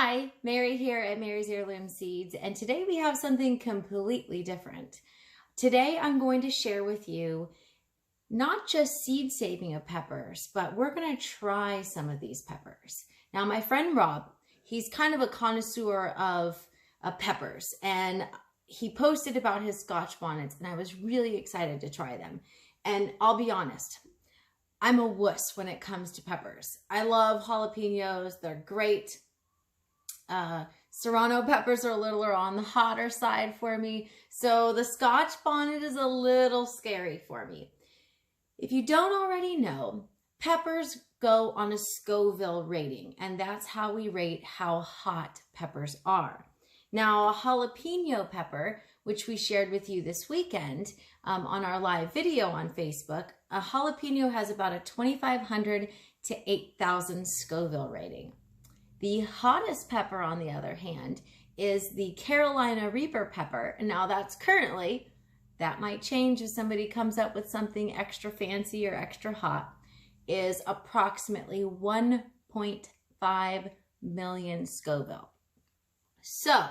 Hi, Mary here at Mary's Heirloom Seeds, and today we have something completely different. Today I'm going to share with you not just seed saving of peppers, but we're going to try some of these peppers. Now my friend Rob, he's kind of a connoisseur of peppers, and he posted about his Scotch bonnets, and I was really excited to try them. And I'll be honest, I'm a wuss when it comes to peppers. I love jalapenos, they're great. Serrano peppers are a little on the hotter side for me, so the Scotch bonnet is a little scary for me. If you don't already know, peppers go on a Scoville rating, and that's how we rate how hot peppers are. Now, a jalapeno pepper, which we shared with you this weekend on our live video on Facebook, a jalapeno has about a 2,500 to 8,000 Scoville rating. The hottest pepper, on the other hand, is the Carolina Reaper pepper. And now that's currently, that might change if somebody comes up with something extra fancy or extra hot, is approximately 1.5 million Scoville. So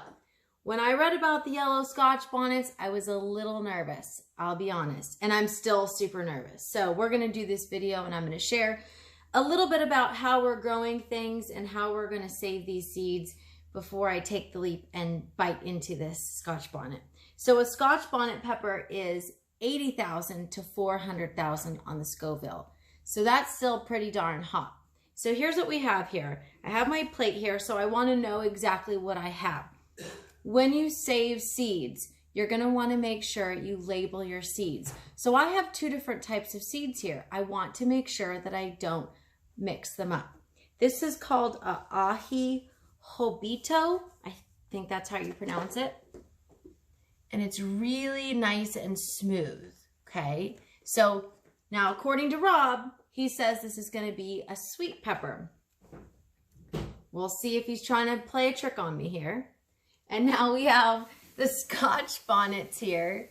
when I read about the yellow Scotch bonnets, I was a little nervous, I'll be honest, and I'm still super nervous. So we're gonna do this video and I'm gonna share a little bit about how we're growing things and how we're going to save these seeds before I take the leap and bite into this Scotch bonnet. So a Scotch bonnet pepper is 80,000 to 400,000 on the Scoville. So that's still pretty darn hot. So here's what we have here. I have my plate here, so I want to know exactly what I have. When you save seeds, you're going to want to make sure you label your seeds. So I have two different types of seeds here. I want to make sure that I don't mix them up. This is called Aji Habanero. I think that's how you pronounce it. And it's really nice and smooth, okay? So now according to Rob, he says this is going to be a sweet pepper. We'll see if he's trying to play a trick on me here. And now we have the Scotch bonnets here.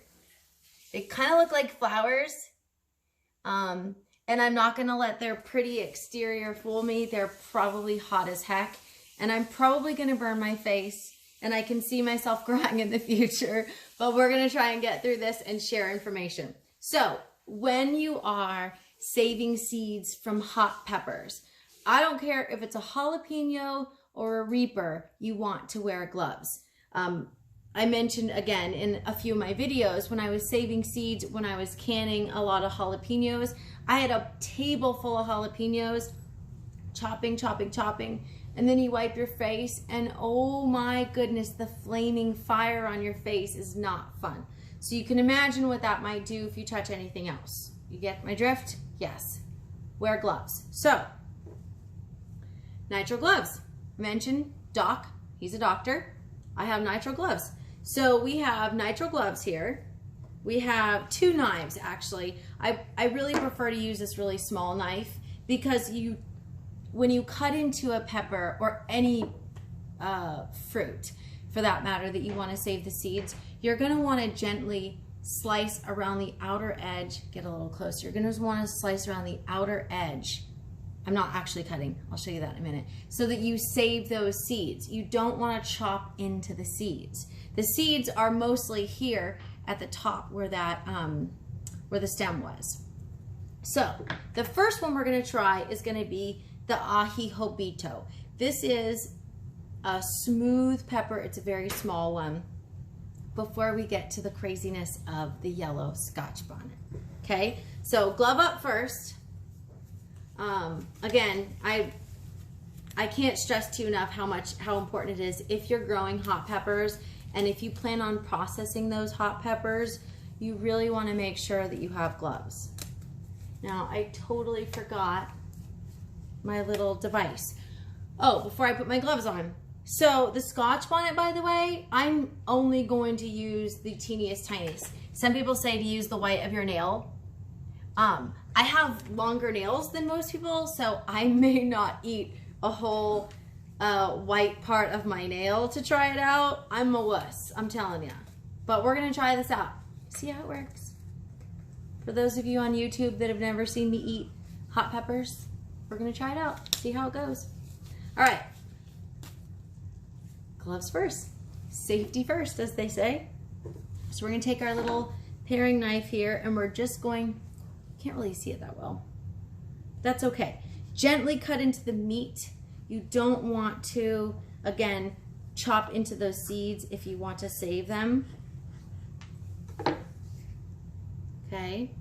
They kind of look like flowers. And I'm not going to let their pretty exterior fool me. They're probably hot as heck. And I'm probably going to burn my face. And I can see myself crying in the future. But we're going to try and get through this and share information. So when you are saving seeds from hot peppers, I don't care if it's a jalapeno or a Reaper, you want to wear gloves. I mentioned again in a few of my videos when I was saving seeds, when I was canning a lot of jalapenos, I had a table full of jalapenos, chopping, and then you wipe your face and oh my goodness, the flaming fire on your face is not fun. So you can imagine what that might do if you touch anything else. You get my drift? Yes. Wear gloves. So, nitrile gloves. I mentioned Doc, he's a doctor. I have nitrile gloves. So we have nitrile gloves here. We have two knives actually. I really prefer to use this really small knife because when you cut into a pepper or any fruit for that matter that you want to save the seeds, you're going to want to gently slice around the outer edge. Get a little closer. You're going to want to slice around the outer edge. I'm not actually cutting. I'll show you that in a minute. So that you save those seeds. You don't want to chop into the seeds. The seeds are mostly here at the top where that where the stem was. So the first one we're going to try is going to be the Aji Habanero. This is a smooth pepper. It's a very small one. Before we get to the craziness of the yellow Scotch bonnet. Okay, so glove up first. Again, I can't stress to you enough how important it is if you're growing hot peppers and if you plan on processing those hot peppers, you really want to make sure that you have gloves. Now, I totally forgot my little device. Oh, before I put my gloves on. So the Scotch bonnet, by the way, I'm only going to use the teeniest, tiniest. Some people say to use the white of your nail. I have longer nails than most people, so I may not eat a whole white part of my nail to try it out. I'm a wuss, I'm telling you. But we're gonna try this out. See how it works. For those of you on YouTube that have never seen me eat hot peppers, we're gonna try it out, see how it goes. All right, gloves first. Safety first, as they say. So we're gonna take our little paring knife here and we're just going, can't really see it that well. That's okay. Gently cut into the meat. You don't want to, again, chop into those seeds if you want to save them. Okay.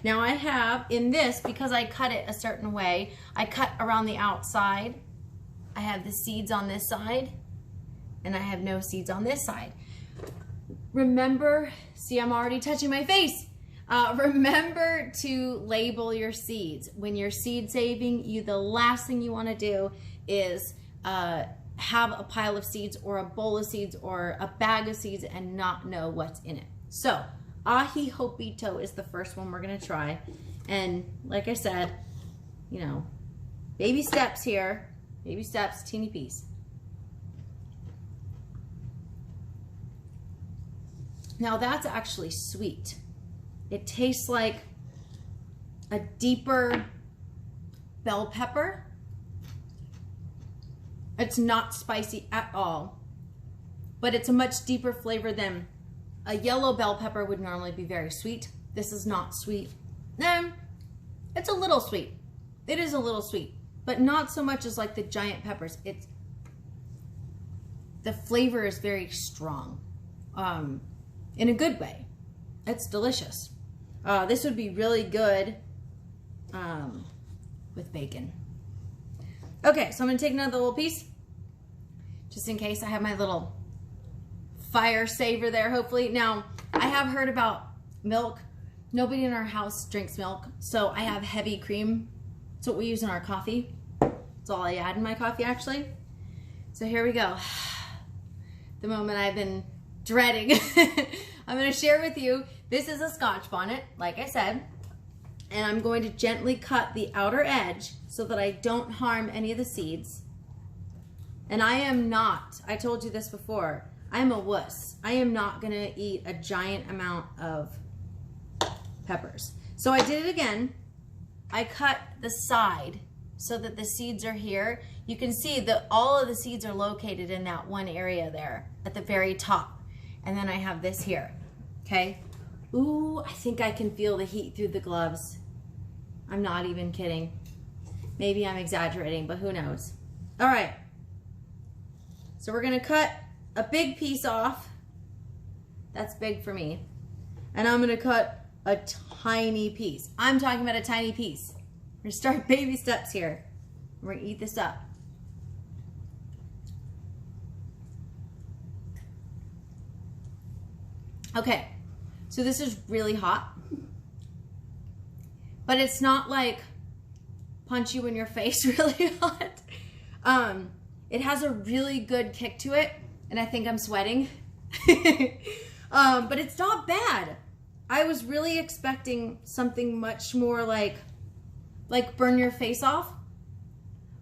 Now I have, in this, because I cut it a certain way, I cut around the outside. I have the seeds on this side, and I have no seeds on this side. Remember, see, I'm already touching my face. Remember to label your seeds. When you're seed saving, the last thing you want to do is have a pile of seeds or a bowl of seeds or a bag of seeds and not know what's in it. So, Aji Habanero is the first one we're going to try. And like I said, you know, baby steps here. Baby steps, teeny piece. Now that's actually sweet. It tastes like a deeper bell pepper. It's not spicy at all, but it's a much deeper flavor than a yellow bell pepper would normally be very sweet. This is not sweet. It's a little sweet. It is a little sweet, but not so much as like the giant peppers. The flavor is very strong, in a good way. It's delicious. This would be really good with bacon. Okay, so I'm gonna take another little piece, just in case I have my little fire saver there, hopefully. Now, I have heard about milk. Nobody in our house drinks milk, so I have heavy cream. It's what we use in our coffee. It's all I add in my coffee, actually. So here we go. The moment I've been dreading. I'm gonna share with you, this is a Scotch bonnet, like I said, and I'm going to gently cut the outer edge so that I don't harm any of the seeds. And I am not, I told you this before, I'm a wuss. I am not gonna eat a giant amount of peppers. So I did it again. I cut the side so that the seeds are here. You can see that all of the seeds are located in that one area there at the very top. And then I have this here, okay? Ooh, I think I can feel the heat through the gloves. I'm not even kidding. Maybe I'm exaggerating, but who knows? All right, so we're gonna cut a big piece off. That's big for me. And I'm gonna cut a tiny piece. I'm talking about a tiny piece. We're gonna start baby steps here. We're gonna eat this up. Okay, so this is really hot, but it's not like punch you in your face really hot. It has a really good kick to it, and I think I'm sweating. But it's not bad. I was really expecting something much more like burn your face off.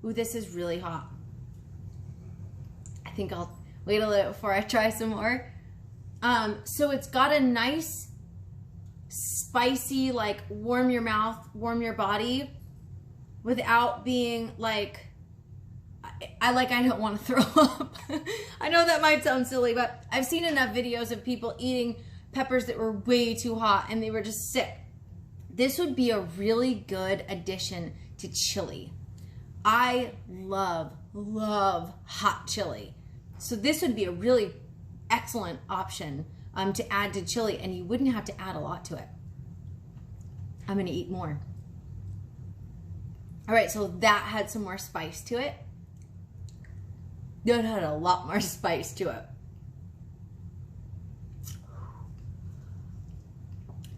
Ooh, this is really hot. I think I'll wait a little before I try some more. So it's got a nice, spicy, like warm your mouth, warm your body, without being like, I don't want to throw up. I know that might sound silly, but I've seen enough videos of people eating peppers that were way too hot and they were just sick. This would be a really good addition to chili. I love hot chili. So this would be a really excellent option to add to chili, and you wouldn't have to add a lot to it. I'm gonna eat more. All right, so that had some more spice to it. That had a lot more spice to it.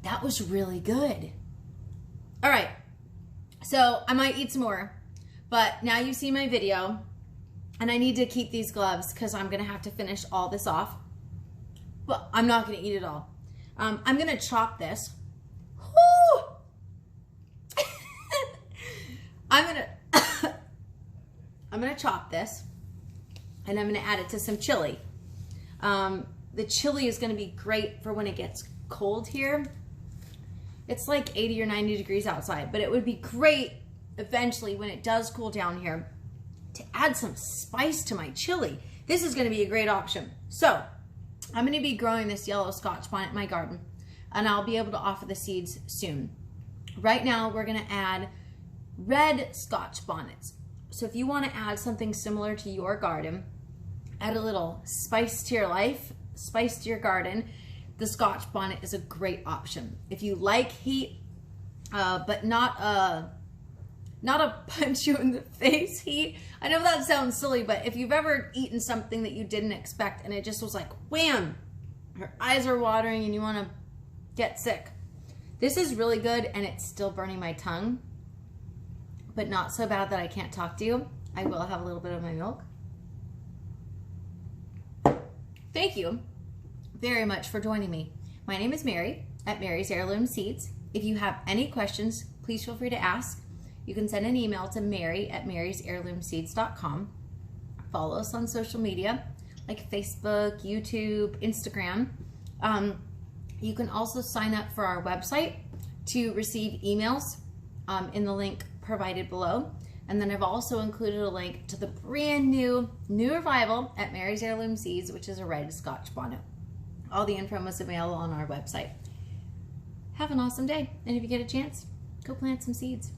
That was really good. All right, so I might eat some more, but now you've seen my video, and I need to keep these gloves because I'm gonna have to finish all this off. But I'm not gonna eat it all. I'm gonna chop this. Woo! I'm gonna chop this, and I'm gonna add it to some chili. The chili is gonna be great for when it gets cold here. It's like 80 or 90 degrees outside, but it would be great eventually when it does cool down here to add some spice to my chili. this is going to be a great option. So I'm going to be growing this yellow Scotch bonnet in my garden, and I'll be able to offer the seeds soon. Right now, we're going to add red Scotch bonnets. So if you want to add something similar to your garden, add a little spice to your life, spice to your garden, the Scotch bonnet is a great option. If you like heat, but not a punch you in the face heat. I know that sounds silly, but if you've ever eaten something that you didn't expect and it just was like wham, your eyes are watering and you want to get sick, this is really good, and it's still burning my tongue, but not so bad that I can't talk to you. I will have a little bit of my milk. Thank you very much for joining me. My name is Mary at Mary's Heirloom Seeds. If you have any questions, please feel free to ask. You can send an email to mary@marysheirloomseeds.com. Follow us on social media like Facebook, YouTube, Instagram. You can also sign up for our website to receive emails in the link provided below. And then I've also included a link to the brand new arrival at Mary's Heirloom Seeds, which is a red Scotch bonnet. All the info is available on our website. Have an awesome day. And if you get a chance, go plant some seeds.